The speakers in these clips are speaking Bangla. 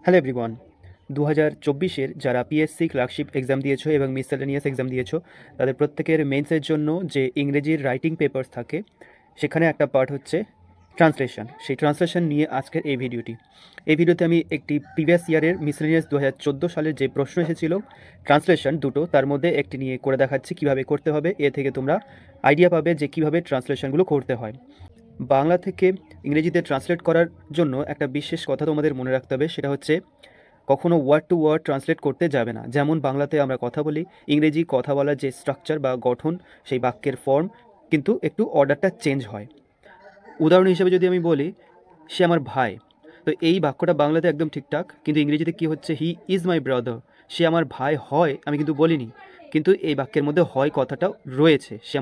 Hello everyone. 2024-এর যারা পিএসসি ক্লার্কশিপ এক্সাম দিয়েছো এবং মিসেলেনিয়াস এক্সাম দিয়েছো তাদের প্রত্যেকের মেন্সের জন্য যে ইংরেজির রাইটিং পেপার্স থাকে সেখানে একটা পার্ট হচ্ছে ট্রান্সলেশন। সেই ট্রান্সলেশন নিয়ে আজকের এই ভিডিওটি। এই ভিডিওতে আমি একটি প্রিভিয়াস ইয়ারের মিসেলেনিয়াস 2014 সালের যে প্রশ্ন এসেছিল ট্রান্সলেশন দুটো, তার মধ্যে একটি নিয়ে করে দেখাচ্ছি কীভাবে করতে হবে। এ থেকে তোমরা আইডিয়া পাবে যে কীভাবে ট্রান্সলেশনগুলো করতে হয়। বাংলা থেকে ইংরেজিতে ট্রান্সলেট করার জন্য একটা বিশেষ কথা তোমাদের মনে রাখতে হবে, সেটা হচ্ছে কখনো ওয়ার্ড টু ওয়ার্ড ট্রান্সলেট করতে যাবে না। যেমন বাংলাতে আমরা কথা বলি, ইংরেজি কথা বলার যে স্ট্রাকচার বা গঠন, সেই বাক্যের ফর্ম কিন্তু একটু অর্ডারটা চেঞ্জ হয়। উদাহরণ হিসেবে যদি আমি বলি, সে আমার ভাই, তো এই বাক্যটা বাংলাতে একদম ঠিকঠাক, কিন্তু ইংরেজিতে কি হচ্ছে, হি ইজ মাই ব্রাদার। সে আমার ভাই হয় আমি কিন্তু বলিনি, কিন্তু এই বাক্যের মধ্যে হয় কথাটাও রয়েছে। সে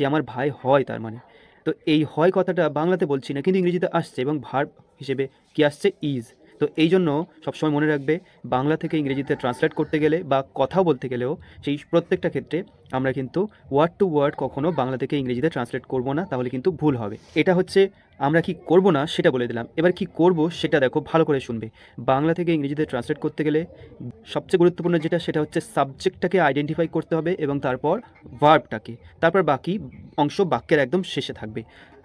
আমার ভাই হয়, তার মানে তো এই হয় কথাটা বাংলাতে বলছি না, কিন্তু ইংরেজিতে আসছে এবং ভার্ব হিসেবে কি আসছে, ইজ। তো এই জন্য সবসময় মনে রাখবে, বাংলা থেকে ইংরেজিতে ট্রান্সলেট করতে গেলে বা কথা বলতে গেলেও সেই প্রত্যেকটা ক্ষেত্রে আমরা কিন্তু ওয়ার্ড টু ওয়ার্ড কখনো বাংলা থেকে ইংরেজিতে ট্রান্সলেট করব না, তাহলে কিন্তু ভুল হবে। এটা হচ্ছে আমরা কি করব না সেটা বলে দিলাম। এবার কি করব সেটা দেখো, ভালো করে শুনবে। বাংলা থেকে ইংরেজিতে ট্রান্সলেট করতে গেলে সবচেয়ে গুরুত্বপূর্ণ যেটা, সেটা হচ্ছে সাবজেক্টটাকে আইডেন্টিফাই করতে হবে এবং তারপর ভার্বটাকে, তারপর বাকি অংশ বাক্যের একদম শেষে থাকবে।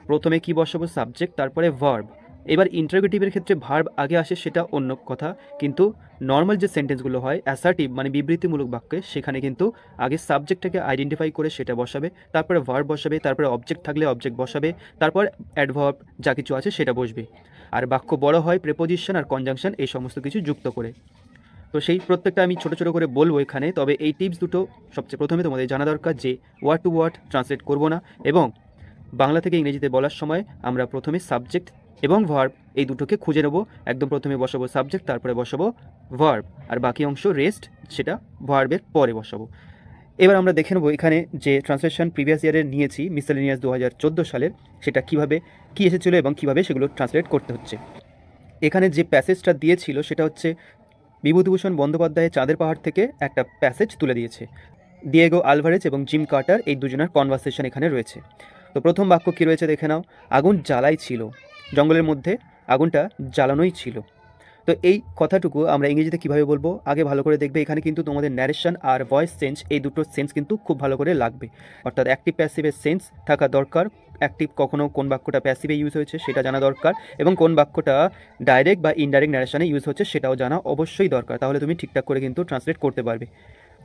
প্রথমে কি বসাবো, সাবজেক্ট, তারপরে ভার্ব। এবার ইন্টারোগেটিভের ক্ষেত্রে ভার্ব আগে আসে, সেটা অন্য কথা, কিন্তু নর্মাল যে সেন্টেন্সগুলো হয় অ্যাসার্টিভ মানে বিবৃতিমূলক বাক্যে, সেখানে কিন্তু আগে সাবজেক্টটাকে আইডেন্টিফাই করে সেটা বসাবে, তারপরে ভার্ব বসাবে, তারপরে অবজেক্ট থাকলে অবজেক্ট বসাবে, তারপর অ্যাডভার্ব যা কিছু আছে সেটা বসবে। আর বাক্য বড় হয় প্রেপোজিশন আর কনজাংশন এই সমস্ত কিছু যুক্ত করে। তো সেই প্রত্যেকটা আমি ছোটো ছোটো করে বলবো এখানে। তবে এই টিপস দুটো সবচেয়ে প্রথমে তোমাদের জানা দরকার, যে ওয়ার্ড টু ওয়ার্ড ট্রান্সলেট করব না, এবং বাংলা থেকে ইংরেজিতে বলার সময় আমরা প্রথমে সাবজেক্ট এবং ভার্ব এই দুটোকে খুঁজে নেব। একদম প্রথমে বসাবো সাবজেক্ট, তারপরে বসাবো ভার্ব, আর বাকি অংশ রেস্ট সেটা ভার্বের পরে বসাবো। এবার আমরা দেখে নেবো এখানে যে ট্রান্সলেশন প্রিভিয়াস ইয়ারের নিয়েছি মিসেলেনিয়াস 2014 সালের, সেটা কীভাবে কী এসেছিলো এবং কীভাবে সেগুলো ট্রান্সলেট করতে হচ্ছে। এখানে যে প্যাসেজটা দিয়েছিল সেটা হচ্ছে বিভূতিভূষণ বন্দ্যোপাধ্যায়ের চাঁদের পাহাড় থেকে একটা প্যাসেজ তুলে দিয়েছে। ডিয়েগো আলভারেজ এবং জিম কার্টার এই দুজনের কনভারসেশন এখানে রয়েছে। তো প্রথম বাক্য কী রয়েছে দেখে নাও, আগুন জ্বালাই ছিল, জঙ্গলের মধ্যে আগুনটা জ্বালানোই ছিল। তো এই কথাটুকু আমরা ইংরেজিতে কীভাবে বলবো, আগে ভালো করে দেখবে। এখানে কিন্তু তোমাদের ন্যারেশন আর ভয়েস চেঞ্জ এই দুটোর সেন্স কিন্তু খুব ভালো করে লাগবে, অর্থাৎ অ্যাক্টিভ প্যাসিভের সেন্স থাকা দরকার। অ্যাক্টিভ কখনো কোন বাক্যটা প্যাসিভে ইউজ হয়েছে সেটা জানা দরকার, এবং কোন বাক্যটা ডাইরেক্ট বা ইনডাইরেক্ট ন্যারেশনে ইউজ হচ্ছে সেটাও জানা অবশ্যই দরকার, তাহলে তুমি ঠিকঠাক করে কিন্তু ট্রান্সলেট করতে পারবে।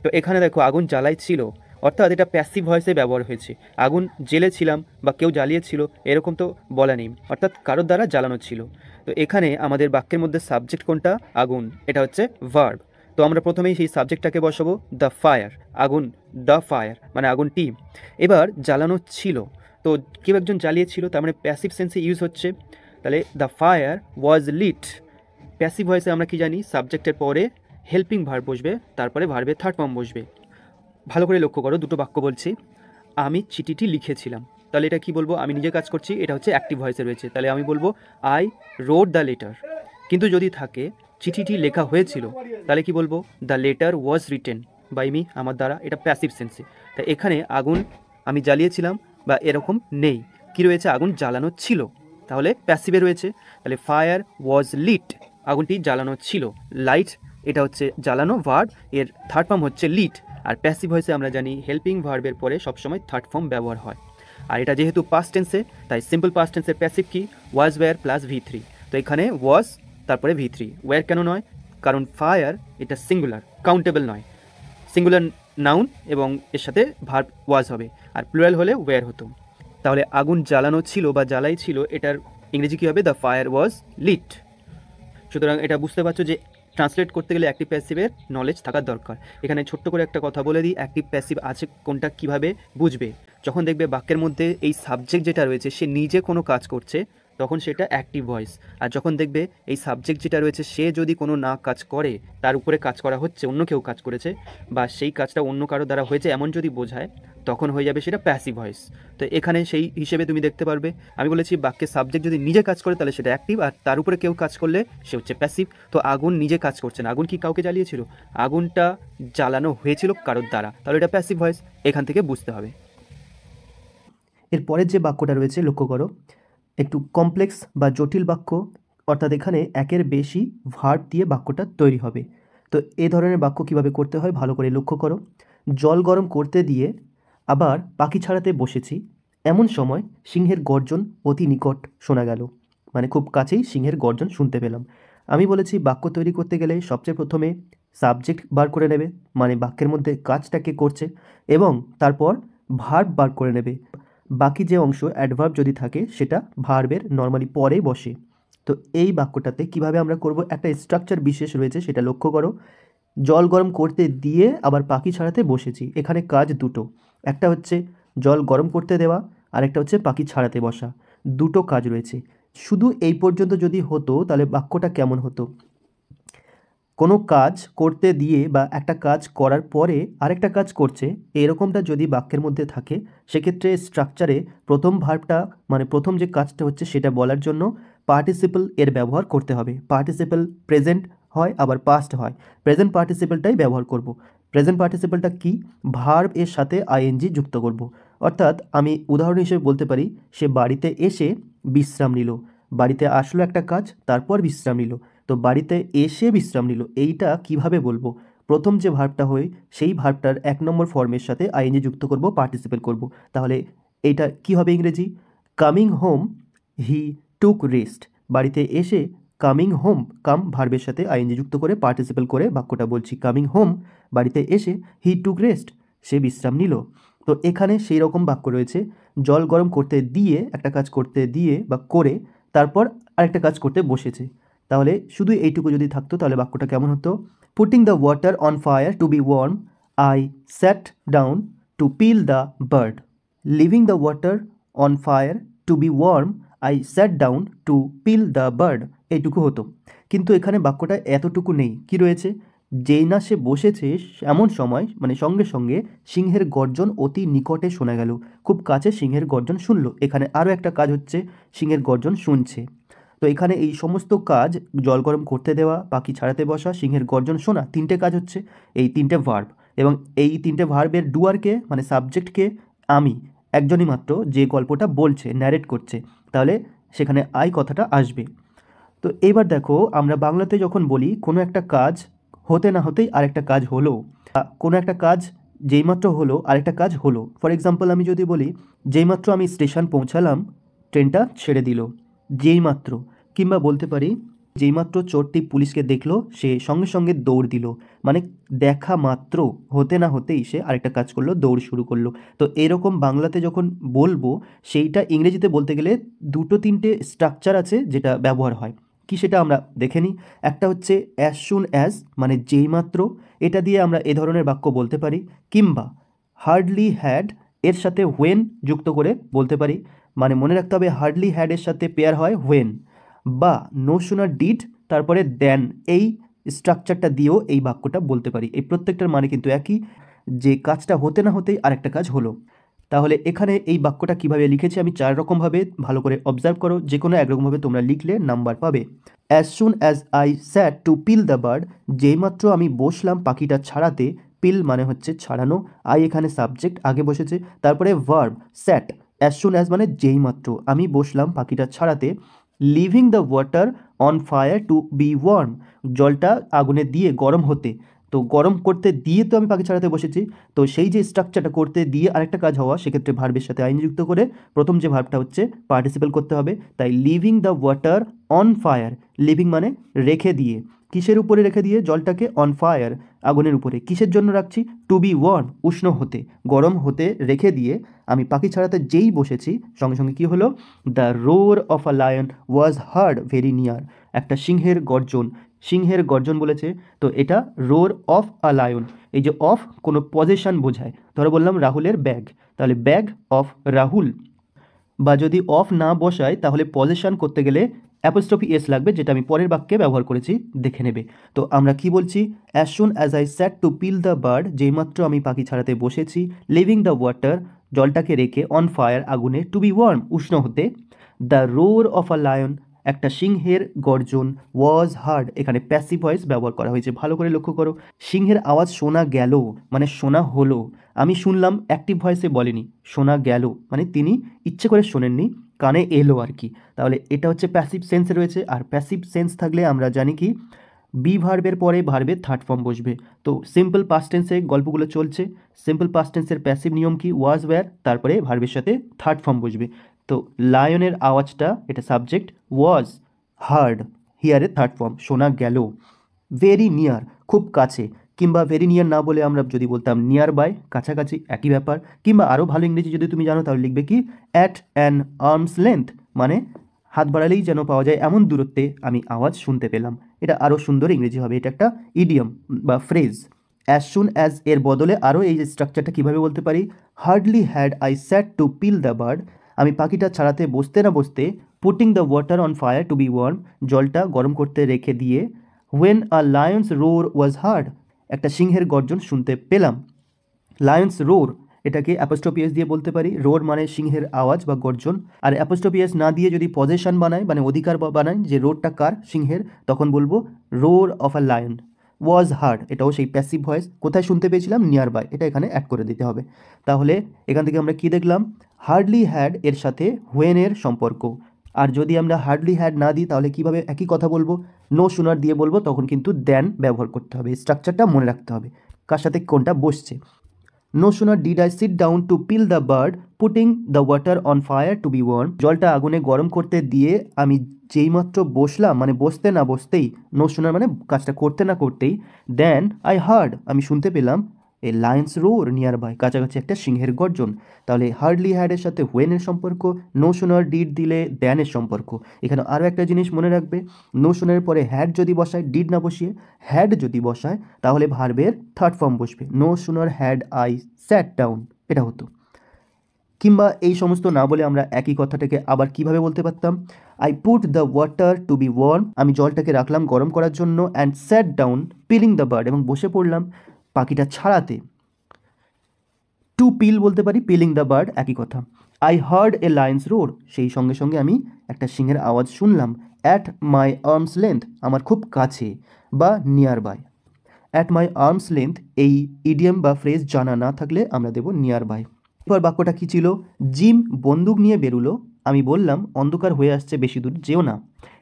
তো এখানে দেখো আগুন জ্বালাই ছিল, অর্থাৎ এটা প্যাসিভ ভয়েসে ব্যবহার হয়েছে। আগুন জ্বেলেছিলাম বা কেউ জ্বালিয়েছিল এরকম তো বলা নেই, অর্থাৎ কারোর দ্বারা জ্বালানো ছিল। তো এখানে আমাদের বাক্যের মধ্যে সাবজেক্ট কোনটা, আগুন, এটা হচ্ছে ভার্ব। তো আমরা প্রথমেই সেই সাবজেক্টটাকে বসাবো দ্য ফায়ার, আগুন দ্য ফায়ার মানে আগুনটি। এবার জ্বালানো ছিল, তো কেউ একজন জ্বালিয়েছিল, তার মানে প্যাসিভ সেন্সে ইউজ হচ্ছে। তাহলে the fire was lit, passive ভয়েসে আমরা কি জানি, সাবজেক্টের পরে হেল্পিং ভার্ব বসবে, তারপরে ভার্বের থার্ড ফর্ম বসবে। ভালো করে লক্ষ্য করো, দুটো বাক্য বলছি। আমি চিঠিটি লিখেছিলাম, তাহলে এটা কি বলবো, আমি নিজে কাজ করছি, এটা হচ্ছে অ্যাক্টিভ ভয়েসে রয়েছে, তাহলে আমি বলবো আই রোড দ্য লেটার। কিন্তু যদি থাকে চিঠিটি লেখা হয়েছিল, তাহলে কি বলবো, the letter was written by me, আমার দ্বারা, এটা প্যাসিভ সেন্সে। তাই এখানে আগুন আমি জ্বালিয়েছিলাম বা এরকম নেই, কি রয়েছে, আগুন জ্বালানো ছিল, তাহলে প্যাসিভে রয়েছে। তাহলে ফায়ার ওয়াজ লিট, আগুনটি জ্বালানো ছিল। লাইট এটা হচ্ছে জ্বালানো ভার্ব, এর থার্ড ফর্ম হচ্ছে লিট। আর প্যাসিভ ভয়েসে আমরা জানি হেল্পিং ভার্বের পরে সবসময় থার্ড ফর্ম ব্যবহার হয়। আর এটা যেহেতু পাস্ট টেন্সে, তাই সিম্পল পাস্ট টেন্সের প্যাসিভ কি, ওয়াজ ওয়্যার প্লাস V3। তো এখানে ওয়াজ তারপরে V3, ওয়্যার কেন নয়, কারণ ফায়ার এটা সিঙ্গুলার, কাউন্টেবল নয়, সিঙ্গুলার নাউন এবং এর সাথে ভার্ব ওয়াজ হবে, আর প্লুরাল হলে ওয়্যার হতো। তাহলে আগুন জ্বালানো ছিল বা জ্বালাই ছিল, এটার ইংরেজি কী হবে, দ্য ফায়ার ওয়াজ লিট। সুতরাং এটা বুঝতে পারছো যে ট্রান্সলেট করতে গেলে অ্যাক্টিভ প্যাসিভের নলেজ থাকার দরকার। এখানে ছোট্ট করে একটা কথা বলে দিই, অ্যাক্টিভ প্যাসিভ আছে কোনটা কীভাবে বুঝবে, যখন দেখবে বাক্যের মধ্যে এই সাবজেক্ট যেটা রয়েছে সে নিজে কোনো কাজ করছে, তখন সেটা অ্যাক্টিভ ভয়েস। আর যখন দেখবে এই সাবজেক্ট যেটা রয়েছে সে যদি কোনো না কাজ করে, তার উপরে কাজ করা হচ্ছে, অন্য কেউ কাজ করেছে বা সেই কাজটা অন্য কারো দ্বারা হয়েছে এমন যদি বোঝায়, তখন হয়ে যাবে সেটা প্যাসিভ ভয়েস। তো এখানে সেই হিসেবে তুমি দেখতে পারবে, আমি বলেছি বাক্যের সাবজেক্ট যদি নিজে কাজ করে তাহলে সেটা অ্যাক্টিভ, আর তার উপরে কেউ কাজ করলে সে হচ্ছে প্যাসিভ। তো আগুন নিজে কাজ করছে না, আগুন কি কাউকে জ্বালিয়েছিল, আগুনটা জ্বালানো হয়েছিল কারোর দ্বারা, তাহলে এটা প্যাসিভ ভয়েস, এখান থেকে বুঝতে হবে। এরপরের যে বাক্যটা রয়েছে লক্ষ্য করো, একটু কমপ্লেক্স বা জটিল বাক্য অর্থাৎ এখানে একের বেশি ভার্ব দিয়ে বাক্যটা তৈরি হবে। তো এই ধরনের বাক্য কিভাবে করতে হয় ভালো করে লক্ষ্য করো। জল গরম করতে দিয়ে আবার পাখি ছাড়াতে বসেছি, এমন সময় সিংহের গর্জন অতি নিকট শোনা গেল। মানে খুব কাছেই সিংহের গর্জন শুনতে পেলাম। আমি বলেছি বাক্য তৈরি করতে গেলে সবচেয়ে প্রথমে সাবজেক্ট বার করে নেবে, মানে বাক্যের মধ্যে কাজটা কে করছে, এবং তারপর ভার্ব বার করে নেবে। বাকি যে অংশ অ্যাডভার্ব যদি থাকে সেটা ভার্বের নর্মালি পরে বসে। তো এই বাক্যটাতে কিভাবে আমরা করব, একটা স্ট্রাকচার বিশেষ রয়েছে, সেটা লক্ষ্য করো। জল গরম করতে দিয়ে আবার পাখি ছাড়াতে বসেছি, এখানে কাজ দুটো। একটা হচ্ছে জল গরম করতে দেওয়া, আরেকটা হচ্ছে পাখি ছাড়াতে বসা। দুটো কাজ রয়েছে। শুধু এই পর্যন্ত যদি হতো তাহলে বাক্যটা কেমন হতো? কোনো কাজ করতে দিয়ে বা একটা কাজ করার পরে আরেকটা কাজ করছে, এরকমটা যদি বাক্যের মধ্যে থাকে, সেক্ষেত্রে স্ট্রাকচারে প্রথম ভার্বটা, মানে প্রথম যে কাজটা হচ্ছে সেটা বলার জন্য পার্টিসিপল এর ব্যবহার করতে হবে। পার্টিসিপল প্রেজেন্ট হয় আবার পাস্ট হয়, প্রেজেন্ট পার্টিসিপলটাই ব্যবহার করব। প্রেজেন্ট পার্টিসিপলটা কি? ভার্ব এর সাথে আইএনজি যুক্ত করব। অর্থাৎ আমি উদাহরণ হিসেবে বলতে পারি, সে বাড়িতে এসে বিশ্রাম নিল। বাড়িতে আসলো একটা কাজ, তারপর বিশ্রাম নিল। তো বাড়িতে এসে বিশ্রাম নিল, এইটা কিভাবে বলবো? প্রথম যে ভার্বটা হয় সেই ভার্বটার 1 নম্বর ফর্মের সাথে আইএনজি যুক্ত করব, পার্টিসিপেল করব। তাহলে এইটা কি হবে ইংরেজি? Coming home he took rest. বাড়িতে এসে কামিং হোম, কাম ভার্বের সাথে আইএনজি যুক্ত করে পার্টিসিপেল করে বাক্যটা বলছি। কামিং হোম, বাড়িতে এসে হি টুক রেস্ট, সে বিশ্রাম নিল। তো এখানে সেই রকম বাক্য রয়েছে, জল গরম করতে দিয়ে একটা কাজ করতে দিয়ে বা করে তারপর আরেকটা কাজ করতে বসেছে। তাহলে শুধু এইটুকু যদি থাকতো তাহলে বাক্যটা কেমন হতো? Putting the water on fire to be warm, I sat down to peel the bird. Living the water on fire to be warm, I sat down to peel the bird, এইটুকু হতো। কিন্তু এখানে বাক্যটা এতটুকু নেই। কি রয়েছে? যেই না সে বসেছে এমন সময়, মানে সঙ্গে সঙ্গে সিংহের গর্জন অতি নিকটে শোনা গেল। খুব কাছে সিংহের গর্জন শুনলো। এখানে আরও একটা কাজ হচ্ছে, সিংহের গর্জন শুনছে। তো এখানে এই সমস্ত কাজ, জল গরম করতে দেওয়া, পাখি ছাড়াতে বসা, সিংহের গর্জন শোনা, তিনটে কাজ হচ্ছে, এই তিনটে ভার্ব। এবং এই তিনটে ভার্বের ডুয়ারকে, মানে সাবজেক্টকে আমি, একজনই মাত্র, যে গল্পটা বলছে, ন্যারেট করছে। তাহলে সেখানে আই কথাটা আসবে। তো এইবার দেখো, আমরা বাংলাতে যখন বলি কোনো একটা কাজ হতে না হতেই আরেকটা কাজ হলো, কোনো একটা কাজ যেইমাত্র হলো আরেকটা কাজ হলো। ফর এক্সাম্পল আমি যদি বলি, যেইমাত্র আমি স্টেশন পৌঁছালাম ট্রেনটা ছেড়ে দিল, যেইমাত্র। কিংবা বলতে পারি, যেইমাত্র চোরটি পুলিশকে দেখলো সে সঙ্গে সঙ্গে দৌড় দিল। মানে দেখা মাত্র, হতে না হতেই সে আরেকটা কাজ করলো, দৌড় শুরু করলো। তো এরকম বাংলাতে যখন বলবো, সেইটা ইংরেজিতে বলতে গেলে দুটো তিনটে স্ট্রাকচার আছে যেটা ব্যবহার হয়। কি সেটা আমরা দেখে নিই। একটা হচ্ছে অ্যাজ সুন অ্যাজ, মানে যেইমাত্র, এটা দিয়ে আমরা এ ধরনের বাক্য বলতে পারি। কিংবা হার্ডলি হ্যাড এর সাথে হোয়েন যুক্ত করে বলতে পারি। মানে মনে রাখতে হবে, হার্ডলি হ্যাড এর সাথে পেয়ার হয় হোয়েন। বা নো সুনার ডিড তারপরে দেন, এই স্ট্রাকচারটা দিয়েও এই বাক্যটা বলতে পারি। এই প্রত্যেকটার মানে কিন্তু একই, যে কাজটা হতে না হতেই আরেকটা কাজ হলো। তাহলে এখানে এই বাক্যটা কিভাবে লিখেছি আমি 4 রকমভাবে, ভালো করে অবজার্ভ করো। যে কোনো একরকমভাবে তোমরা লিখলে নাম্বার পাবে। As soon as I sat to peel the bird, যেইমাত্র আমি বসলাম পাখিটা ছাড়াতে। পিল মানে হচ্ছে ছাড়ানো, আই এখানে সাবজেক্ট আগে বসেছে। তারপরে verb sat, as soon as মানে যেইমাত্র আমি বসলাম পাখিটা ছাড়াতে। Living the water on fire to be warm, জলটা আগুনে দিয়ে গরম হতে। তো গরম করতে দিয়ে তো আমি পাখি ছাড়াতে বসেছি। তো সেই যে স্ট্রাকচারটা করতে দিয়ে আরেকটা কাজ হওয়া, সেক্ষেত্রে ভার্বের সাথে আইন যুক্ত করে প্রথম যে ভার্বটা হচ্ছে পার্টিসিপেল করতে হবে। তাই living the water on fire, living মানে রেখে দিয়ে, কিসের উপরে রেখে দিয়ে? জলটাকে। অন ফায়ার আগুনের উপরে, কিসের জন্য রাখছি? টু বি ওয়ার্ম উষ্ণ হতে, গরম হতে রেখে দিয়ে আমি পাখি ছাড়াতে যেই বসেছি, সঙ্গে সঙ্গে কী হলো? The roar of a lion was heard very near, একটা সিংহের গর্জন। সিংহের গর্জন বলেছে, তো এটা রোর অফ আ লায়ন। এই যে অফ কোনো পজেশন বোঝায়। ধরো বললাম রাহুলের ব্যাগ, তাহলে ব্যাগ অফ রাহুল। বা যদি অফ না বসায় তাহলে পজেশন করতে গেলে অ্যাপোস্ট্রফি এস লাগবে, যেটা আমি পরের বাক্যে ব্যবহার করেছি, দেখে নেবে। তো আমরা কি বলছি? As soon as I sat to peel the bird, যেইমাত্র আমি পাখি ছাড়াতে বসেছি। লিভিং দ্য ওয়াটার, জলটাকে রেখে। অন ফায়ার আগুনে। টু বি ওয়ার্ম উষ্ণ হতে। The roar of a lion, একটা সিংহের গর্জন। ওয়াজ হার্ড, এখানে প্যাসিভ ভয়েস ব্যবহার করা হয়েছে, ভালো করে লক্ষ্য করো। সিংহের আওয়াজ শোনা গেল মানে শোনা হলো। আমি শুনলাম অ্যাক্টিভ ভয়েসে বলেনি, শোনা গেল মানে তিনি ইচ্ছে করে শোনেননি, কানে এলো আর কি। তাহলে এটা হচ্ছে প্যাসিভ সেন্সে রয়েছে। আর প্যাসিভ সেন্স থাকলে আমরা জানি কি বি ভার্বের পরে ভার্বের থার্ড ফর্ম বসবে। তো সিম্পল পাস্ট টেন্সে গল্পগুলো চলছে। সিম্পল পাস্ট টেন্সের প্যাসিভ নিয়ম কি ওয়াজ ওয়্যার, তারপরে ভার্বের সাথে থার্ড ফর্ম বসবে। তো লায়নের আওয়াজটা এটা সাবজেক্ট, ওয়াজ হার্ড হিয়ারের থার্ড ফর্ম শোনা গেল। ভেরি নিয়ার খুব কাছে, কিংবা ভেরি নিয়ার না বলে আমরা যদি বলতাম নিয়ার বাই কাছাকাছি একই ব্যাপার। কিংবা আরও ভালো ইংরেজি যদি তুমি জানো তাহলে লিখবে কি অ্যাট অ্যান আর্মস লেন্থ, মানে হাত বাড়ালেই যেন পাওয়া যায় এমন দূরত্বে আমি আওয়াজ শুনতে পেলাম। এটা আরও সুন্দর ইংরেজি হবে। এটা একটা ইডিয়ম বা ফ্রেজ। অ্যাজ সুন অ্যাজ এর বদলে আরও এই যে স্ট্রাকচারটা কীভাবে বলতে পারি, hardly had I sat to peel the bird, আমি পাখিটা ছাড়াতে বসতে না বসতে putting the water on fire to be warm, জলটা গরম করতে রেখে দিয়ে when a lion's roar was heard, একটা সিংহের গর্জন শুনতে পেলাম। লায়ন্স রোর এটাকে অ্যাপোস্ট্রোপিএস দিয়ে বলতে পারি। রোর মানে সিংহের আওয়াজ বা গর্জন। আর অ্যাপোস্ট্রোপিএস না দিয়ে যদি পজেশন বানায় মানে অধিকার বানায় যে রোরটা কার, সিংহের, তখন বলবো roar of a lion was heard, এটাও সেই প্যাসিভ ভয়েস। কোথায় শুনতে পেয়েছিলাম, নিয়ার বাই, এটা এখানে অ্যাড করে দিতে হবে। তাহলে এখান থেকে আমরা কি দেখলাম, হার্ডলি হ্যাড এর সাথে হোয়েনের সম্পর্ক। আর যদি আমরা হার্ডলি হ্যাড না দিই তাহলে কিভাবে একই কথা বলবো, নো শুনার দিয়ে বলবো, তখন কিন্তু দেন ব্যবহার করতে হবে। স্ট্রাকচারটা মনে রাখতে হবে কার সাথে কোনটা বসছে। No sooner did I sit down to peel the bird putting the water on fire to be warm, জলটা আগুনে গরম করতে দিয়ে আমি যেইমাত্র বসলাম, মানে বসতে না বসতেই, নো শুনার মানে কাজটা করতে না করতেই, দেন আই হার্ড আমি শুনতে পেলাম এ লায়ন্স রোর নিয়ার বাই, কাছাকাছি একটা সিংহের গর্জন। তাহলে হার্ডলি হ্যাডের সাথে হোয়েনের সম্পর্ক, নো শুনার ডিড দিলে দ্যানের সম্পর্ক। এখানে আরও একটা জিনিস মনে রাখবে, নো শুনার পরে হ্যাড যদি বসায়, ডিড না বসিয়ে হ্যাড যদি বসায়, তাহলে ভার্বের থার্ড ফর্ম বসবে। No sooner had I sat down, এটা হতো। কিংবা এই সমস্ত না বলে আমরা একই কথাটাকে আবার কিভাবে বলতে পারতাম, I put the water to be warm, আমি জলটাকে রাখলাম গরম করার জন্য, and sat down peeling the bird, এবং বসে পড়লাম পাখিটা ছাড়াতে। টু পিল বলতে পারি, পিলিং দ্য বার্ড একই কথা। আই হার্ড এ লায়ন্স রোর, সেই সঙ্গে সঙ্গে আমি একটা সিংহের আওয়াজ শুনলাম। অ্যাট মাই আর্মস লেন্থ, আমার খুব কাছে বা nearby. At my arms length এই ইডিয়াম বা ফ্রেজ জানা না থাকলে আমরা দেবো নিয়ার বাই। এবার বাক্যটা কী ছিল, জিম বন্দুক নিয়ে বেরুলো, আমি বললাম অন্ধকার হয়ে আসছে বেশি দূর যেও না।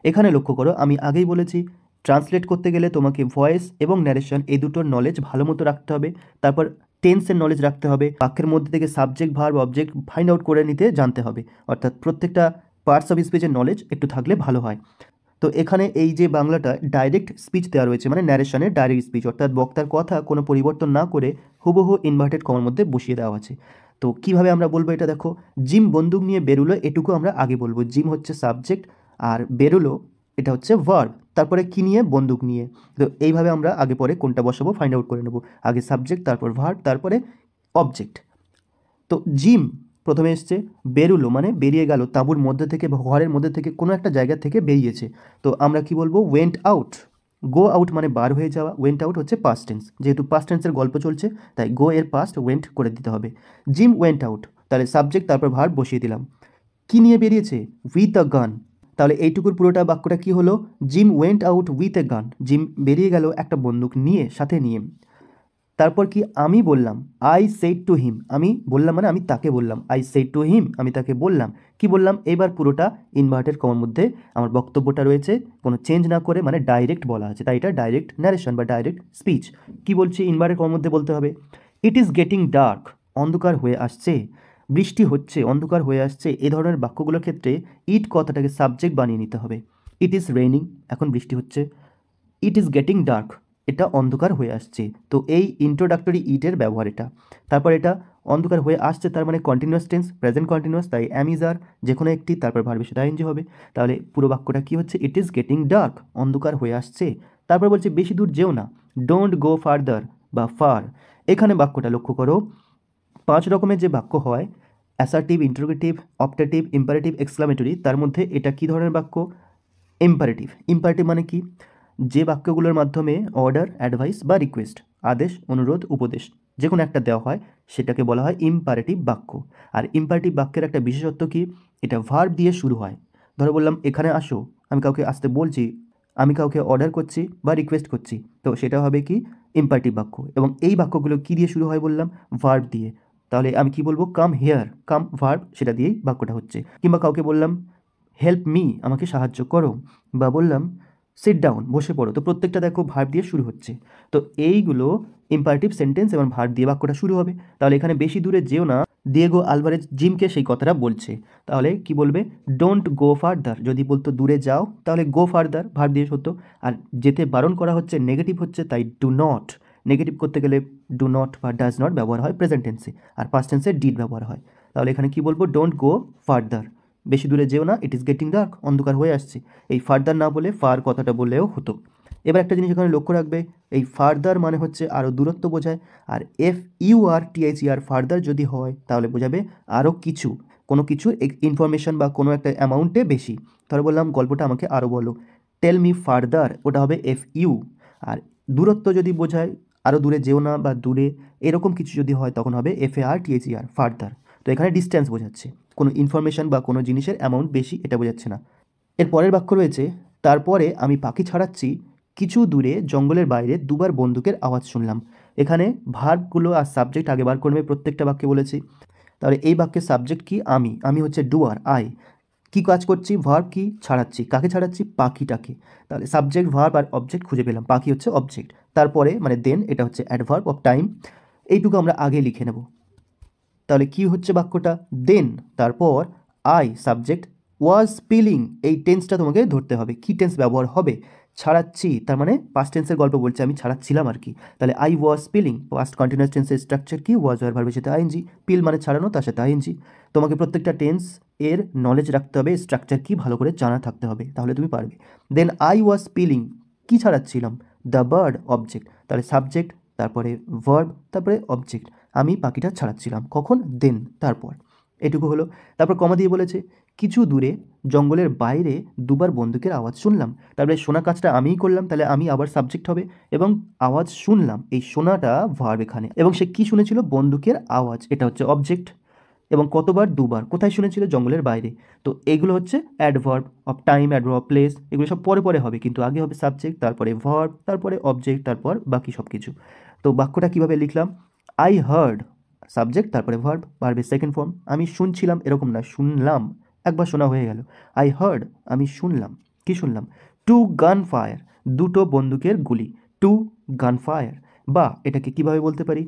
এখানে লক্ষ্য করো, আমি আগেই বলেছি ট্রান্সলেট করতে গেলে তোমাকে ভয়েস এবং ন্যারেশন এই দুটোর নলেজ ভালো মতো রাখতে হবে। তারপর টেন্সের নলেজ রাখতে হবে। বাক্যের মধ্যে থেকে subject verb object find out করে নিতে জানতে হবে। অর্থাৎ প্রত্যেকটা পার্টস অফ স্পিচের নলেজ একটু থাকলে ভালো হয়। তো এখানে এই যে বাংলাটা ডাইরেক্ট স্পিচ দেওয়া রয়েছে, মানে ন্যারেশনের ডাইরেক্ট স্পিচ, অর্থাৎ বক্তার কথা কোনো পরিবর্তন না করে হুবহু ইনভার্টেড কমার মধ্যে বসিয়ে দেওয়া আছে। তো কিভাবে আমরা বলবো এটা দেখো, জিম বন্দুক নিয়ে বেরোলো, এটুকু আমরা আগে বলবো। জিম হচ্ছে সাবজেক্ট আর বেরোলো এটা হচ্ছে ভার্ব, তারপরে কি নিয়ে, বন্দুক নিয়ে। তো এইভাবে আমরা আগে পরে কোনটা বসাবো ফাইন্ড আউট করে নেবো। আগে সাবজেক্ট, তারপর ভার্ব, তারপরে অবজেক্ট। তো জিম প্রথমে এসছে, বেরুলো মানে বেরিয়ে গেল, তাঁবুর মধ্যে থেকে বা ঘরের মধ্যে থেকে কোনো একটা জায়গা থেকে বেরিয়েছে। তো আমরা কি বলবো, ওয়েন্ট আউট। গো আউট মানে বার হয়ে যাওয়া, ওয়েন্ট আউট হচ্ছে পাস্ট টেন্স, যেহেতু পাস্ট টেন্সের গল্প চলছে তাই গো এর পাস্ট ওয়েন্ট করে দিতে হবে। জিম ওয়েন্ট আউট, তাহলে সাবজেক্ট তারপর ভার্ব বসিয়ে দিলাম। কি নিয়ে বেরিয়েছে, উইথ আ গান, তাহলে এইটুকুর পুরোটা বাক্যটা কি হলো, gym went out with a গান, জিম বেরিয়ে গেল একটা বন্দুক নিয়ে, সাথে নিয়ে। তারপর কি, আমি বললাম, আই সেড টু হিম, আমি বললাম মানে আমি তাকে বললাম, আই সেড টু হিম আমি তাকে বললাম। কি বললাম, এবার পুরোটা ইনভার্টেড কমার মধ্যে আমার বক্তব্যটা রয়েছে, কোনো চেঞ্জ না করে, মানে ডাইরেক্ট বলা আছে, তাই এটা ডাইরেক্ট ন্যারেশন বা ডাইরেক্ট স্পিচ। কি বলছি, ইনভার্টেড কমার মধ্যে বলতে হবে। ইট ইজ গেটিং ডার্ক, অন্ধকার হয়ে আসছে, বৃষ্টি হচ্ছে, অন্ধকার হয়ে আসছে, এই ধরনের বাক্যগুলোর ক্ষেত্রে ইট কথাটাকে সাবজেক্ট বানিয়ে নিতে হবে। ইট ইজ রেইনিং, এখন বৃষ্টি হচ্ছে। ইট ইজ গেটিং ডার্ক, এটা অন্ধকার হয়ে আসছে। তো এই ইন্ট্রোডাক্টরি ইটের ব্যবহার এটা। তারপর এটা অন্ধকার হয়ে আসছে, তার মানে কন্টিনিউয়াস টেন্স, প্রেজেন্ট কন্টিনিউয়াস, তাই অ্যাম ইজ আর যে কোনো একটি, তারপর ভার্বের সাথে আইএনজি হবে। তাহলে পুরো বাক্যটা কী হচ্ছে, ইট ইজ গেটিং ডার্ক, অন্ধকার হয়ে আসছে। তারপর বলছে বেশি দূর যেও না, ডোন্ট গো ফার্দার বা ফার। এখানে বাক্যটা লক্ষ্য করো, 5 রকমের যে বাক্য হয়, assertive, interrogative, optative, imperative, exclamatory, তার মধ্যে এটা কী ধরনের বাক্য, ইম্পারেটিভ। ইম্পারেটিভ মানে কি, যে বাক্যগুলোর মাধ্যমে অর্ডার, অ্যাডভাইস বা রিকোয়েস্ট, আদেশ, অনুরোধ, উপদেশ যে কোনো একটা দেওয়া হয় সেটাকে বলা হয় ইম্পারেটিভ বাক্য। আর ইম্পারেটিভ বাক্যের একটা বিশেষত্ব কি, এটা ভার্ব দিয়ে শুরু হয়। ধরো বললাম এখানে আসো, আমি কাউকে আসতে বলছি, আমি কাউকে অর্ডার করছি বা রিকোয়েস্ট করছি, তো সেটা হবে কি ইম্পারেটিভ বাক্য। এবং এই বাক্যগুলো কী দিয়ে শুরু হয় বললাম, ভার্ব দিয়ে। তাহলে আমি কি বলবো, কাম হেয়ার, কাম ভার্ব সেটা দিয়েই বাক্যটা হচ্ছে। কিংবা কাউকে বললাম হেল্প মি, আমাকে সাহায্য করো, বা বললাম সিট ডাউন, বসে পড়ো। তো প্রত্যেকটা দেখো ভার্ব দিয়ে শুরু হচ্ছে। তো এইগুলো ইম্পারেটিভ সেন্টেন্স এবং ভার্ব দিয়ে বাক্যটা শুরু হবে। তাহলে এখানে বেশি দূরে যেও না, দিয়েগো আলভারেজ জিমকে সেই কথাটা বলছে। তাহলে কি বলবে, ডোন্ট গো ফার্দার। যদি বলতো দূরে যাও, তাহলে গো ফার্দার ভার্ব দিয়ে হতো। আর যেতে বারণ করা হচ্ছে, নেগেটিভ হচ্ছে, তাই ডু নট। নেগেটিভ করতে গেলে ডু নট বা ডাজ নট ব্যবহার হয় প্রেজেন্ট টেন্সে, আর পাস্ট টেন্সে ডিড ব্যবহার হয়। তাহলে এখানে কি বলবো, ডোন্ট গো ফার্দার, বেশি দূরে যেও না, ইট ইজ গেটিং ডার্ক, অন্ধকার হয়ে আসছে। এই ফার্দার না বলে ফার কথাটা বললেও হতো। এবার একটা জিনিস এখানে লক্ষ্য রাখবে, এই ফার্দার মানে হচ্ছে আরও দূরত্ব বোঝায়। আর FURTHER ফার্দার যদি হয় তাহলে বোঝাবে আরও কিছু, কোনো কিছু ইনফরমেশন বা কোনো একটা অ্যামাউন্টে বেশি। তাহলে বললাম গল্পটা আমাকে আরও বলো, টেল মি ফার্দার, ওটা হবে FU। আর দূরত্ব যদি বোঝায়, আরও দূরে যেও না বা দূরে এরকম কিছু যদি হয়, তখন হবে FARTHER ফার্দার। তো এখানে ডিস্টেন্স বোঝাচ্ছে, কোনো ইনফরমেশন বা কোনো জিনিসের অ্যামাউন্ট বেশি এটা বোঝাচ্ছে না। এর পরের বাক্য রয়েছে, তারপরে আমি পাখি ছাড়াচ্ছি, কিছু দূরে জঙ্গলের বাইরে দুবার বন্দুকের আওয়াজ শুনলাম। এখানে ভার্বগুলো আর সাবজেক্ট আগে বার করবে, প্রত্যেকটা বাক্যে বলেছি। তাহলে এই বাক্যের সাবজেক্ট কি, আমি হচ্ছে ডুয়ার, আই। কি কাজ করছি, ভার্ব কি, ছাড়াচ্ছি। কাকে ছাড়াচ্ছি, পাখিটাকে। তাহলে সাবজেক্ট ভার্ব আর অবজেক্ট খুঁজে পেলাম, পাখি হচ্ছে অবজেক্ট। তারপরে মানে দেন, এটা হচ্ছে অ্যাডভার্ব অফ টাইম। এইটুকু আমরা আগে লিখে নেব। তাহলে কি হচ্ছে বাক্যটা, দেন, তারপর আই সাবজেক্ট, ওয়াজ স্পিলিং, এই টেন্সটা তোমাকে ধরতে হবে, কি টেন্স ব্যবহার হবে, ছাড়াচ্ছি, তার মানে পাস্ট টেন্সের গল্প বলছে, আমি ছাড়াচ্ছিলাম আর কি। তাহলে I was spilling, past continuous টেন্সের স্ট্রাকচার কি, ওয়াজ ওয়ার ভার্বের সাথে আইএনজি, পিল মানে ছাড়ানো, তার সাথে আইএনজি। তোমাকে প্রত্যেকটা টেন্স এর নলেজ রাখতে হবে, স্ট্রাকচার কি ভালো করে জানা থাকতে হবে, তাহলে তুমি পারবে। দেন আই ওয়াজ স্পিলিং, কি ছাড়াচ্ছিলাম, দ্য বার্ড অবজেক্ট, তাহলে সাবজেক্ট, তারপরে ভার্ব, তারপরে অবজেক্ট। আমি পাখিটা ছাড়াচ্ছিলাম, কখন, দেন, তারপর। এটুকু হলো। তারপর কমা দিয়ে বলেছে, কিছু দূরে জঙ্গলের বাইরে দুবার বন্দুকের আওয়াজ শুনলাম। তারপরে শোনা কাজটা আমিই করলাম, তাহলে আমি আবার সাবজেক্ট হবে, এবং আওয়াজ শুনলাম, এই শোনাটা ভার্ব এখানে। এবং সে কি শুনেছিল, বন্দুকের আওয়াজ, এটা হচ্ছে অবজেক্ট। এবং কতবার, দুবার। কোথায় শুনেছিল, জঙ্গলের বাইরে। তো এগুলো হচ্ছে adverb of time, adverb of place, এগুলো সব পরে পরে হবে, কিন্তু আগে হবে সাবজেক্ট, তারপরে ভার্ব, তারপরে অবজেক্ট, তারপর বাকি সব কিছু। তো বাক্যটা কিভাবে লিখলাম, আই হার্ড, সাবজেক্ট, তারপরে ভার্ব, ভার্বের সেকেন্ড ফর্ম। আমি শুনছিলাম এরকম না, শুনলাম, একবার শোনা হয়ে গেল। আই হার্ড, আমি শুনলাম, কি শুনলাম, টু গান ফায়ার, দুটো বন্দুকের গুলি, টু গান ফায়ার। বা এটাকে কিভাবে বলতে পারি,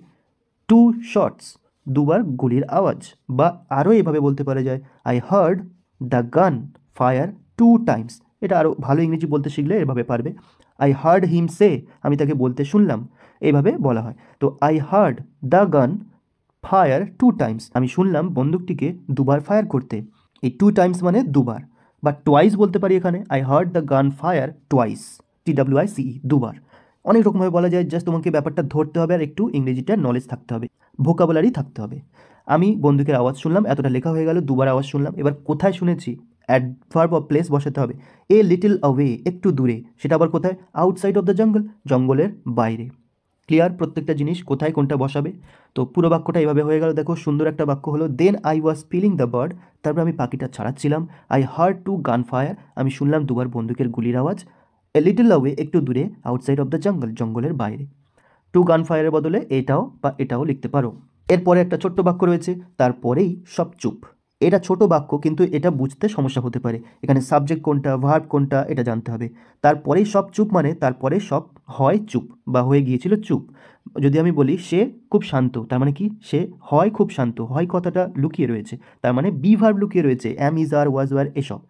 টু শটস, দুবার গুলির আওয়াজ। বা আরও এভাবে বলতে পারা যায়, I heard the gun fire two times. এটা আরও ভালো ইংরেজি বলতে শিখলে এভাবে পারবে। আই হার্ড হিম সে, আমি তাকে বলতে শুনলাম, এইভাবে বলা হয়। তো I heard the gun fire two times, আমি শুনলাম বন্দুকটিকে দুবার ফায়ার করতে। এই টু টাইমস মানে দুবার, বা টোয়াইস বলতে পারি এখানে, I heard the gun fire twice, TWICE, দুবার। অনেক রকমভাবে বলা যায়, জাস্ট তোমাকে ব্যাপারটা ধরতে হবে আর একটু ইংরেজিটার নলেজ থাকতে হবে, ভোকাবুলারি থাকতে হবে। আমি বন্দুকের আওয়াজ শুনলাম, এতটা লেখা হয়ে গেল, দুবার আওয়াজ শুনলাম। এবার কোথায় শুনেছি, অ্যাডভার্ব অফ প্লেস বসাতে হবে, এ লিটল অ্যাওয়ে, একটু দূরে। সেটা আবার কোথায়, আউটসাইড অফ দ্য জঙ্গল, জঙ্গলের বাইরে। ক্লিয়ার, প্রত্যেকটা জিনিস কোথায় কোনটা বসাবে। তো পুরো বাক্যটা এইভাবে হয়ে গেল, দেখো সুন্দর একটা বাক্য হলো। Then I was spilling the bird, তারপর আমি পাখিটা ছাড়াচ্ছিলাম। I heard two gun fire, আমি শুনলাম দুবার বন্দুকের গুলির আওয়াজ। এ লিটল অ্যাওয়ে, একটু দূরে, আউটসাইড অফ দ্য জঙ্গল, জঙ্গলের বাইরে। টু গান ফায়ারের বদলে এটাও বা এটাও লিখতে পারো। এরপরে একটা ছোট্ট বাক্য রয়েছে, তারপরেই সব চুপ। এটা ছোট বাক্য, কিন্তু এটা বুঝতে সমস্যা হতে পারে। এখানে সাবজেক্ট কোনটা, ভার্ব কোনটা, এটা জানতে হবে। তারপরেই সব চুপ মানে তারপরে সব হয় চুপ বা হয়ে গিয়েছিল চুপ। যদি আমি বলি সে খুব শান্ত, তার মানে কি, সে হয় খুব শান্ত, হয় কথাটা লুকিয়ে রয়েছে, তার মানে বি ভার্ব লুকিয়ে রয়েছে, অ্যাম, ইজ, আর, ওয়াজ, ওয়ার, এসব।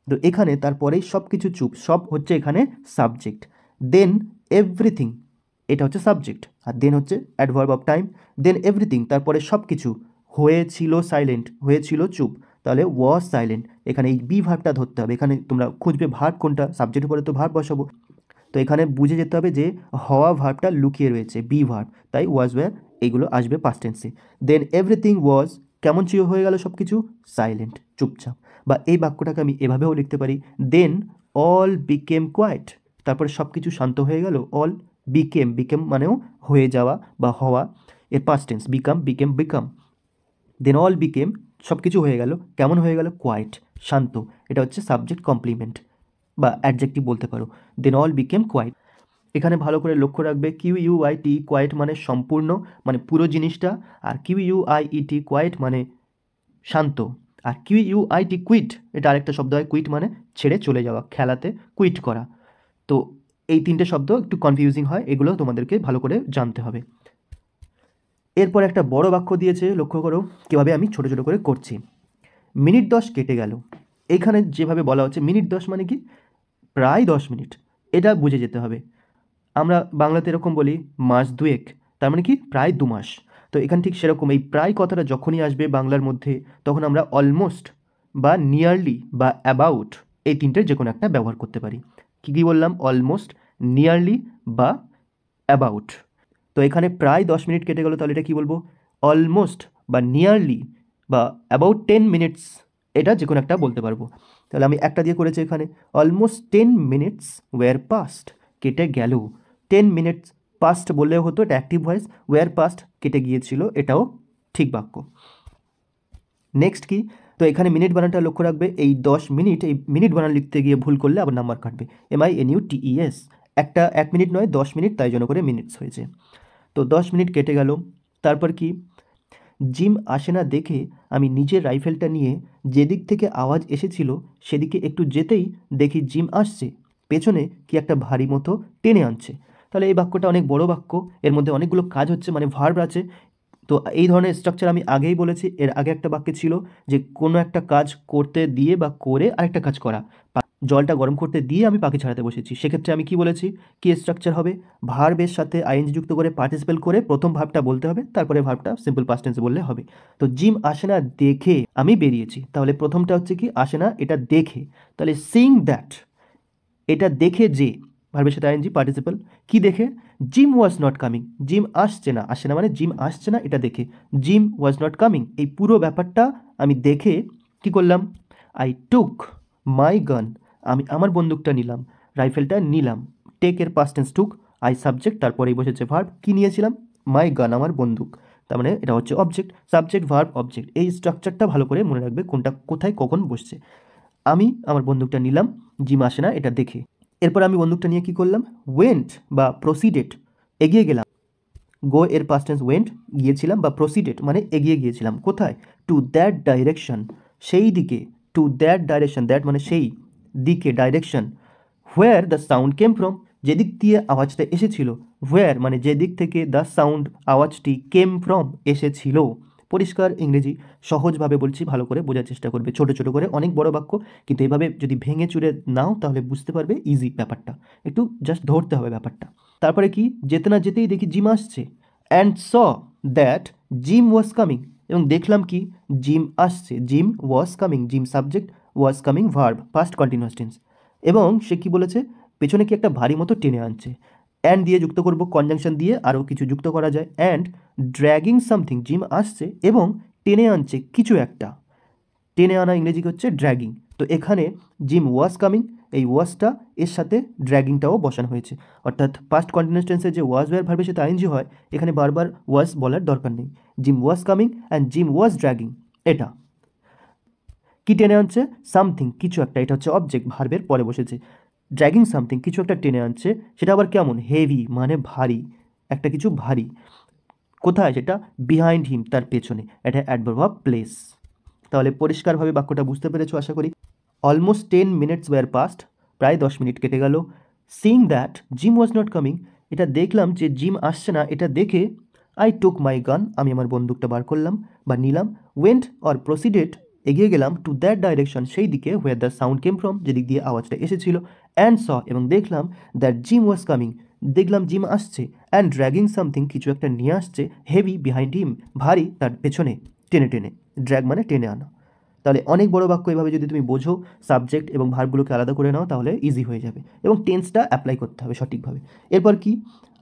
তো এখানে তারপরেই সব কিছু চুপ, সব হচ্ছে এখানে সাবজেক্ট। দেন এভরিথিং, এটা হচ্ছে সাবজেক্ট, আর দেন হচ্ছে adverb of time. Then everything, তারপরে সব কিছু হয়েছিল সাইলেন্ট, হয়েছিল চুপ, তাহলে ওয়াজ সাইলেন্ট। এখানে এই বি ভার্বটা ধরতে হবে, এখানে তোমরা খুঁজবে ভার্ব কোনটা, সাবজেক্টের পরে তো ভার্ব বসাবো। তো এখানে বুঝে যেতে হবে যে হওয়া ভার্বটা লুকিয়ে রয়েছে, বি ভার্ব, তাই ওয়াজ, ওয়্যার এগুলো আসবে পাস্ট টেন্সে। দেন এভরিথিং ওয়াজ, কেমন চির হয়ে গেল সব কিছু, সাইলেন্ট, চুপচাপ। বা এই বাক্যটাকে আমি এভাবেও লিখতে পারি, দেন অল বিকেম কোয়াইট, তারপরে সব কিছু শান্ত হয়ে গেল। অল বিকেম, বিকেম মানেও হয়ে যাওয়া বা হওয়া, এর past tense, become, became, become. Then all became, সব কিছু হয়ে গেল, কেমন হয়ে গেল, কোয়াইট, শান্ত। এটা হচ্ছে সাবজেক্ট কমপ্লিমেন্ট বা অ্যাডজেক্টিভ বলতে পারো, দেন অল বিকেম কোয়াইট। এখানে ভালো করে লক্ষ্য রাখবে, কিউইউআইটি কোয়াইট মানে সম্পূর্ণ, মানে পুরো জিনিসটা, আর কিউইউআইইটি কোয়াইট মানে শান্ত, আর কিউইউআইটি কুইট এটা আরেকটা শব্দ হয়, কুইট মানে ছেড়ে চলে যাওয়া, খেলাতে কুইট করা। তো এই তিনটে শব্দ একটু কনফিউজিং হয়, এগুলো তোমাদেরকে ভালো করে জানতে হবে। এরপর একটা বড় বাক্য দিয়েছে, লক্ষ্য করো কীভাবে আমি ছোট ছোট করে করছি। মিনিট 10 কেটে গেল, এখানে যেভাবে বলা হচ্ছে মিনিট 10 মানে কি প্রায় 10 মিনিট, এটা বুঝে যেতে হবে। আমরা বাংলাতে এরকম বলি মাস দুয়েক, তার মানে কি প্রায় 2 মাস। তো এখানে ঠিক সেরকম এই প্রায় কথাটা যখনই আসবে বাংলার মধ্যে, তখন আমরা অলমোস্ট বা নিয়ারলি বা অ্যাবাউট এই তিনটের যে কোনো একটা ব্যবহার করতে পারি। কী কী বললাম? অলমোস্ট, নিয়ারলি বা অ্যাবাউট। তো এখানে প্রায় 10 মিনিট কেটে গেল, তাহলে এটা কী বলবো? অলমোস্ট বা নিয়ারলি বা অ্যাবাউট 10 মিনিটস, এটা যে কোনো একটা বলতে পারবো। তাহলে আমি একটা দিয়ে করেছি এখানে, অলমোস্ট 10 মিনিটস ওয়ার পাস্ট, কেটে গেল। 10 মিনিটস পাস্ট বললেও হতো, এটা অ্যাক্টিভ ভয়েস, ওয়ার পাস্ট কেটে গিয়েছিল, এটাও ঠিক বাক্য। নেক্সট কি? তো এখানে মিনিট বানানটা লক্ষ্য রাখবে, এই 10 মিনিট, এই মিনিট বানান লিখতে গিয়ে ভুল করলে আবার নাম্বার কাটবে, MINUTES, একটা 1 মিনিট নয় 10 মিনিট, তাই জন্য করে মিনিটস হয়েছে। তো 10 মিনিট কেটে গেল। তারপর কি? জিম আসে না দেখে আমি নিজের রাইফেলটা নিয়ে যেদিক থেকে আওয়াজ এসেছিল সেদিকে একটু যেতেই দেখি জিম আসছে, পেছনে কি একটা ভারী মতো টেনে আনছে। তাহলে এই বাক্যটা অনেক বড় বাক্য, এর মধ্যে অনেকগুলো কাজ হচ্ছে, মানে ভার্ব আছে। তো এই ধরনের স্ট্রাকচার আমি আগেই বলেছি, এর আগে একটা বাক্যে ছিল যে কোনো একটা কাজ করতে দিয়ে বা করে আরেকটা কাজ করা। জলটা গরম করতে দিয়ে আমি পাখি ছাড়াতে বসেছি, সেক্ষেত্রে আমি কি বলেছি, কি স্ট্রাকচার হবে? ভার্বের সাথে আইএনজি যুক্ত করে পার্টিসিপেল করে প্রথম ভার্বটা বলতে হবে, তারপরে ভার্বটা সিম্পল পাস্ট টেন্সে বললে হবে। তো জিম আসে না দেখে আমি বেরিয়েছি, তাহলে প্রথমটা হচ্ছে কি, আসে না এটা দেখে, তাহলে সিং দ্যাট, এটা দেখে যে, ভার্বের সাথে আইএনজি পার্টিসিপল, কি দেখে? Gym was not coming, gym আসছে না, আসে না মানে জিম আসছে না, এটা দেখে জিম ওয়াজ নট কামিং, এই পুরো ব্যাপারটা আমি দেখে কি করলাম? আই টুক মাই গান, আমি আমার বন্দুকটা নিলাম, রাইফেলটা নিলাম। টেকের past tense took, I subject, তারপরেই বসেছে ভার্ব, কি নিয়েছিলাম? মাই গান, আমার বন্দুক, তার মানে এটা হচ্ছে অবজেক্ট, সাবজেক্ট ভার্ব অবজেক্ট। এই স্ট্রাকচারটা ভালো করে মনে রাখবে, কোনটা কোথায় কখন বসছে। আমি আমার বন্দুকটা নিলাম, জিম আসে না এটা দেখে। এরপর আমি বন্দুকটা নিয়ে কি করলাম? ওয়েন্ট বা প্রসিডেড, এগিয়ে গেলাম। গো এর পাস্ট টেন্স ওয়েন্ট, গিয়েছিলাম, বা প্রসিডেড মানে এগিয়ে গিয়েছিলাম। কোথায়? টু দ্যাট ডাইরেকশন, সেই দিকে। টু দ্যাট ডাইরেকশন, দ্যাট মানে সেই দিকে, direction. Where the sound came from, যেদিক দিয়ে আওয়াজটা এসেছিল। হোয়ার মানে যেদিক থেকে দ্য সাউন্ড আওয়াজটি কেম ফ্রম এসেছিল। পরিষ্কার ইংরেজি, সহজভাবে বলছি, ভালো করে বোঝার চেষ্টা করবে, ছোট ছোট করে, অনেক বড় বাক্য, কিন্তু এভাবে যদি ভেঙে চুরে নাও তাহলে বুঝতে পারবে ইজি ব্যাপারটা, একটু জাস্ট ধরতে হবে ব্যাপারটা। তারপরে কি? যেতে না যেতেই দেখি জিম আসছে, and saw that gym was coming, এবং দেখলাম কি জিম আসছে, gym was coming, gym subject, was coming verb, past continuous tense. এবং সে কি বলেছে? পেছনে কি একটা ভারী মতো টেনে আনছে, অ্যান্ড দিয়ে যুক্ত করব, কনজাংশন দিয়ে আরও কিছু যুক্ত করা যায়। অ্যান্ড ড্র্যাগিং সামথিং, জিম আসছে এবং টেনে আনছে কিছু একটা, টেনে আনা ইংরেজি হচ্ছে ড্র্যাগিং। তো এখানে জিম ওয়াজ কামিং, এই ওয়াজটা এর সাথে ড্র্যাগিংটাও বসানো হয়েছে, অর্থাৎ পাস্ট কন্টিনিউয়াস টেন্সে যে ওয়াজ ওয়্যার ভার্বের সাথে আইএনজি হয়, এখানে বারবার ওয়াজ বলার দরকার নেই। Gym was coming and gym was dragging, এটা কি টেনে আনছে? সামথিং, কিছু একটা, এটা হচ্ছে অবজেক্ট, ভার্বের পরে বসেছে। ড্র্যাগিং সামথিং, কিছু একটা টেনে আনছে, সেটা আবার কেমন? হেভি মানে ভারী, একটা কিছু ভারী। কোথায় সেটা? বিহাইন্ড হিম, তার পেছনে, এটা অ্যাডভার্ব অফ প্লেস। তাহলে পরিষ্কারভাবে বাক্যটা বুঝতে পেরেছো আশা করি। অলমোস্ট 10 মিনিটস ওয়ার পাস্ট, প্রায় 10 মিনিট কেটে গেল। Singh that gym was not coming, এটা দেখলাম যে জিম আসছে না, এটা দেখে আই টুক মাই গান, আমি আমার বন্দুকটা বার করলাম বা নিলাম। ওয়েন্ট অর প্রসিডেড, এগিয়ে গেলাম। টু দ্যাট ডাইরেকশন, সেই দিকে। Where the sound came from, যেদিক দিয়ে আওয়াজটা এসেছিল। অ্যান্ড স, এবং দেখলাম। দ্যাট জিম ওয়াজ কামিং, দেখলাম জিম আসছে। অ্যান্ড ড্র্যাগিং সামথিং, কিছু একটা নিয়ে আসছে। হেভি বিহাইন্ড হিম, ভারী তার পেছনে, টেনে টেনে। ড্র্যাগ মানে টেনে আনা। তাহলে অনেক বড় বাক্য এভাবে যদি তুমি বোঝো, সাবজেক্ট এবং ভার্বগুলোকে আলাদা করে নাও, তাহলে ইজি হয়ে যাবে, এবং টেন্সটা অ্যাপ্লাই করতে হবে সঠিকভাবে। এরপর কি?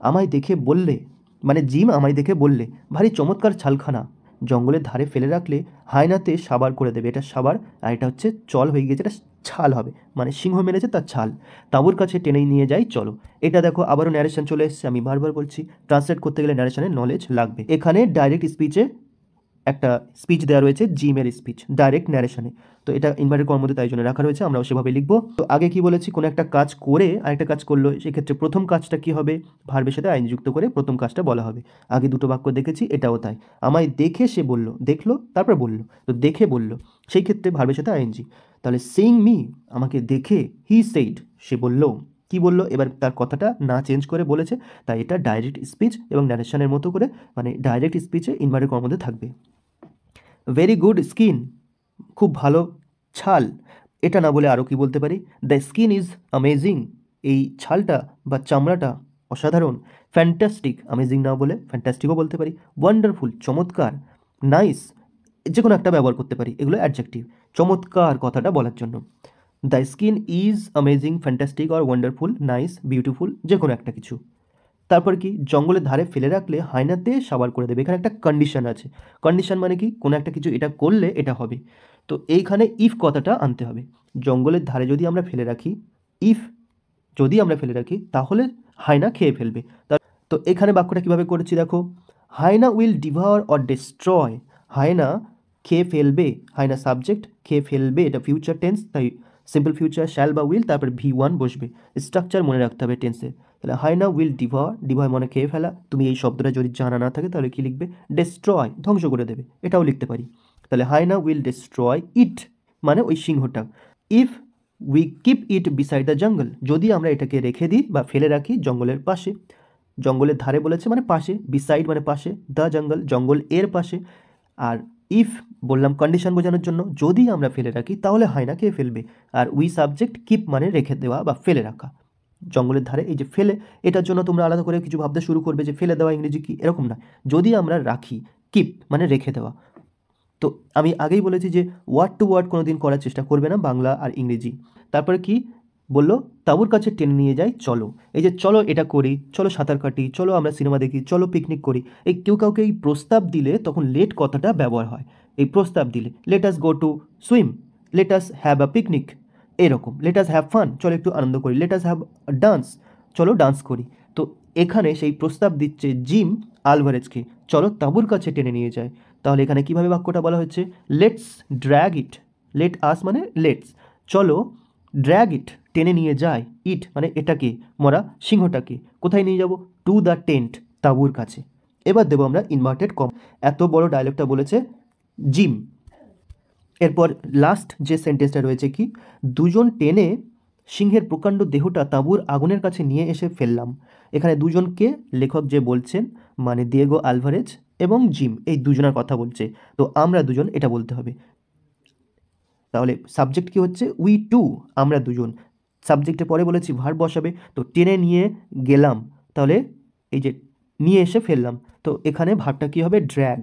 আমায় দেখে বললে, মানে জিম আমায় দেখে বললে, ভারী চমৎকার ছালখানা, জঙ্গলের ধারে ফেলে রাখলে হায়নাতে সাবার করে দেবে। এটা সাবার, আর এটা হচ্ছে চল হয়ে গিয়েছে, এটা ছাল হবে, মানে সিংহ মেরেছে তার ছাল। তাঁবুর কাছে টেনেই নিয়ে যাই চলো। এটা দেখো আবারও ন্যারেশন চলে এসেছে, আমি বারবার বলছি ট্রান্সলেট করতে গেলে ন্যারেশনের নলেজ লাগবে। এখানে ডাইরেক্ট স্পিচে একটা স্পিচ দেওয়া রয়েছে জিমের স্পিচ ডাইরেক্ট ন্যারেশনে, তো এটা ইনভার্টেড কমার মধ্যে তাই জন্য রাখা রয়েছে, আমরাও সেভাবে লিখবো। তো আগে কি বলেছি, কোনো একটা কাজ করে আরেকটা কাজ করলো, সেক্ষেত্রে প্রথম কাজটা কি হবে, ভার্বের সাথে আইএনজি যুক্ত করে প্রথম কাজটা বলা হবে। আগে দুটো বাক্য দেখেছি, এটাও তাই। আমায় দেখে সে বলল, দেখলো তারপর বললো, তো দেখে বললো, সেই ক্ষেত্রে ভার্বের সাথে আইএনজি। তাহলে সিইং মি, আমাকে দেখে, হি সেইড, সে বললো, কি বললো, এবার তার কথাটা না চেঞ্জ করে বলেছে, তাই এটা ডাইরেক্ট স্পিচ এবং ন্যারেশনের মতো করে, মানে ডাইরেক্ট স্পিচে ইনভার্টেড কমার মধ্যে থাকবে। ভেরি গুড স্কিন, খুব ভালো ছাল, এটা না বলে আরও কি বলতে পারি, দ্য স্কিন ইজ অ্যামেজিং, এই ছালটা বা চামড়াটা অসাধারণ। ফ্যান্টাস্টিক, অ্যামেজিং না বলে ফ্যান্টাস্টিকও বলতে পারি। ওয়ান্ডারফুল, চমৎকার। নাইস, যে কোনো একটা ব্যবহার করতে পারি, এগুলো অ্যাডজেক্টিভ চমৎকার কথাটা বলার জন্য। The skin is amazing, fantastic or wonderful, nice, beautiful, যে কোনো একটা কিছু। তারপর কি, জঙ্গলের ধারে ফেলে রাখলে হায়নাতে সাবার করে দেবে, এখানে একটা কন্ডিশন আছে। কন্ডিশন মানে কি, কোনো একটা কিছু এটা করলে এটা হবে, তো এইখানে ইফ কথাটা আনতে হবে। জঙ্গলের ধারে যদি আমরা ফেলে রাখি, ইফ যদি আমরা ফেলে রাখি, তাহলে হায়না খেয়ে ফেলবে। তো এখানে বাক্যটা কিভাবে করেছি দেখো, হায়না উইল ডিভার অর ডিস্ট্রয়, হায়না খেয়ে ফেলবে, হায়না সাবজেক্ট, খেয়ে ফেলবে এটা ফিউচার টেন্স, তাই সিম্পল ফিউচার শ্যাল বা উইল, তারপর V1 বসবে। স্ট্রাকচার মনে রাখতে হবে টেন্সের। তাহলে হায়না উইল ডিভার, ডিভার মানে খেয়ে ফেলা, তুমি এই শব্দটা যদি জানা না থাকে তাহলে কি লিখবে, ডিস্ট্রয়, ধ্বংস করে দেবে, এটাও লিখতে পারি। তাহলে হায়না উইল ডিস্ট্রয় ইট, মানে ওই সিংহটা। If we keep it beside the jungle, যদি আমরা এটাকে রেখে দিই বা ফেলে রাখি জঙ্গলের পাশে, জঙ্গলের ধারে বলেছে মানে পাশে, বিসাইড মানে পাশে, দ্য জঙ্গল জঙ্গল এর পাশে। আর ইফ বললাম কন্ডিশন বোঝানোর জন্য, যদি আমরা ফেলে রাখি তাহলে হায়না খেয়ে ফেলবে। আর উই সাবজেক্ট, কিপ মানে রেখে দেওয়া বা ফেলে রাখা। জঙ্গলের ধারে এই যে ফেলে, এটার জন্য তোমরা আলাদা করে কিছু ভাবতে শুরু করবে যে ফেলে দেওয়া ইংরেজি কি, এরকম না, যদি আমরা রাখি, কিপ মানে রেখে দেওয়া। তো আমি আগেই বলেছি যে ওয়ার্ড টু ওয়ার্ড কোনো দিন করার চেষ্টা করবে না বাংলা আর ইংরেজি। তারপরে কি বললো, তাঁবুর কাছে টেনে নিয়ে যাই চলো, এই যে চলো এটা করি, চলো সাঁতার কাটি, চলো আমরা সিনেমা দেখি, চলো পিকনিক করি, এই কেউ কাউকে এই প্রস্তাব দিলে তখন লেট কথাটা ব্যবহার হয়। এই প্রস্তাব দিলে, let us go to swim, let us have a picnic, এরকম, লেট আস হ্যাভ ফান, চলো একটু আনন্দ করি, লেট আস হ্যাভ ডান্স, চলো ডান্স করি। তো এখানে সেই প্রস্তাব দিচ্ছে জিম আলভারেজকে, চলো তাঁবুর কাছে টেনে নিয়ে যায়। তাহলে এখানে কিভাবে বাক্যটা বলা হচ্ছে, let's drag it, let us মানে লেটস, চলো ড্র্যাগ ইট টেনে নিয়ে যায়, ইট মানে এটাকে, মরা সিংহটাকে, কোথায় নিয়ে যাব, টু দ্য টেন্ট, তাঁবুর কাছে। এবার দেবো আমরা ইনভার্টেড কম, এত বড় ডায়লগটা বলেছে জিম। এরপর লাস্ট যে সেন্টেন্সটা রয়েছে কি, দুজন টেনে সিংহের প্রকাণ্ড দেহটা তাঁবুর আগুনের কাছে নিয়ে এসে ফেললাম। এখানে দুজনকে লেখক যে বলছেন মানে দিয়েগো আলভারেজ এবং জিম, এই দুজনের কথা বলছে, তো আমরা দুজন এটা বলতে হবে। তাহলে সাবজেক্ট কি হচ্ছে, উই টু, আমরা দুজন। সাবজেক্টের পরে বলেছি ভার্ব বসাবে, তো টেনে নিয়ে গেলাম, তাহলে এই যে নিয়ে এসে ফেললাম, তো এখানে ভার্বটা কি হবে, drag,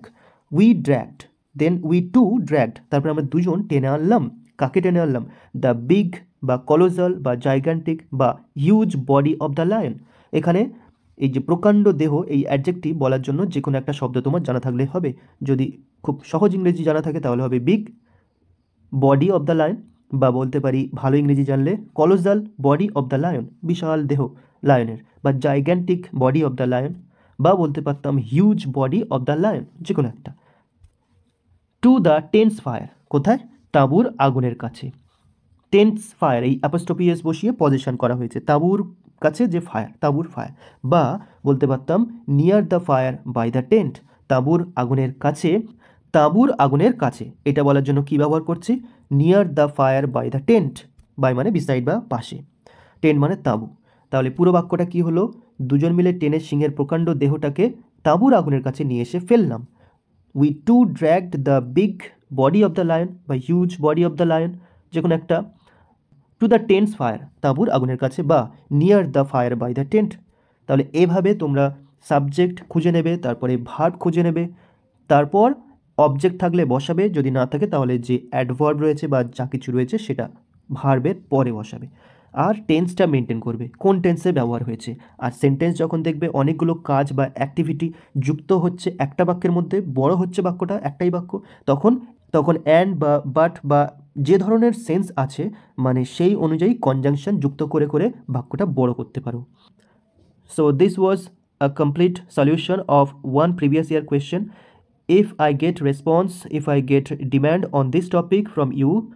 we dragged, then we two dragged, তারপরে আমরা দুজন টেনে আনলাম, কাকে টেনে আনলাম, দ্য বিগ বা কলোজাল বা জাইগান্টিক বা huge body of the lion. এখানে এই যে প্রকাণ্ড দেহ, এই অ্যাডজেক্টিভ বলার জন্য যে কোনো একটা শব্দ তোমার জানা থাকলে হবে, যদি খুব সহজ ইংরেজি জানা থাকে তাহলে হবে big body of the lion, বা বলতে পারি ভালো ইংরেজি জানলে colossal body of the lion, বিশাল দেহ লায়নের, বা gigantic body of the lion, বা বলতে পারতাম huge body of the lion, যে কোনো একটা। টু দ্য টেন্টস ফায়ার, কোথায়, তাঁবুর আগুনের কাছে। টেন্টস ফায়ার, এই অ্যাপোস্ট্রফি এস বসিয়ে পজিশন করা হয়েছে, তাঁবুর কাছে যে ফায়ার, তাঁবুর ফায়ার, বা বলতে পারতাম near the fire by the tent, তাঁবুর আগুনের কাছে, তাঁবুর আগুনের কাছে, এটা বলার জন্য কি ব্যবহার করছি, near the fire by the tent, by মানে বিসাইড বা পাশে, টেন্ট মানে তাঁবু। তাহলে পুরো বাক্যটা কি হলো, দুজন মিলে টেনে সিংহের প্রকাণ্ড দেহটাকে তাঁবুর আগুনের কাছে নিয়ে এসে ফেললাম। We two dragged the big body of the lion বা huge body of the lion, যে কোনো একটা, টু দ্য টেন্টস ফায়ার, তাঁবুর আগুনের কাছে, বা near the fire by the tent. তাহলে এভাবে তোমরা সাবজেক্ট খুঁজে নেবে, তারপরে ভার্ব খুঁজে নেবে, তারপর অবজেক্ট থাকলে বসাবে, যদি না থাকে তাহলে যে অ্যাডভার্ব রয়েছে বা যা কিছু রয়েছে সেটা ভার্বের পরে বসাবে, আর টেন্সটা মেনটেন করবে কোন টেন্সে ব্যবহার হয়েছে। আর সেন্টেন্স যখন দেখবে অনেকগুলো কাজ বা অ্যাক্টিভিটি যুক্ত হচ্ছে একটা বাক্যের মধ্যে, বড় হচ্ছে বাক্যটা, একটাই বাক্য, তখন তখন অ্যান্ড বা বাট বা যে ধরনের সেন্স আছে মানে সেই অনুযায়ী কনজাংশন যুক্ত করে করে বাক্যটা বড় করতে পারো। So this was a complete solution of one previous year question. if I get response, if I get demand on this topic from you,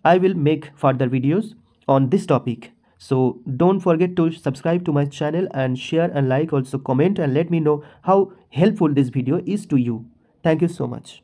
I will make further videos on this topic. So don't forget to subscribe to my channel and share and like, also comment and let me know how helpful this video is to you. Thank you so much.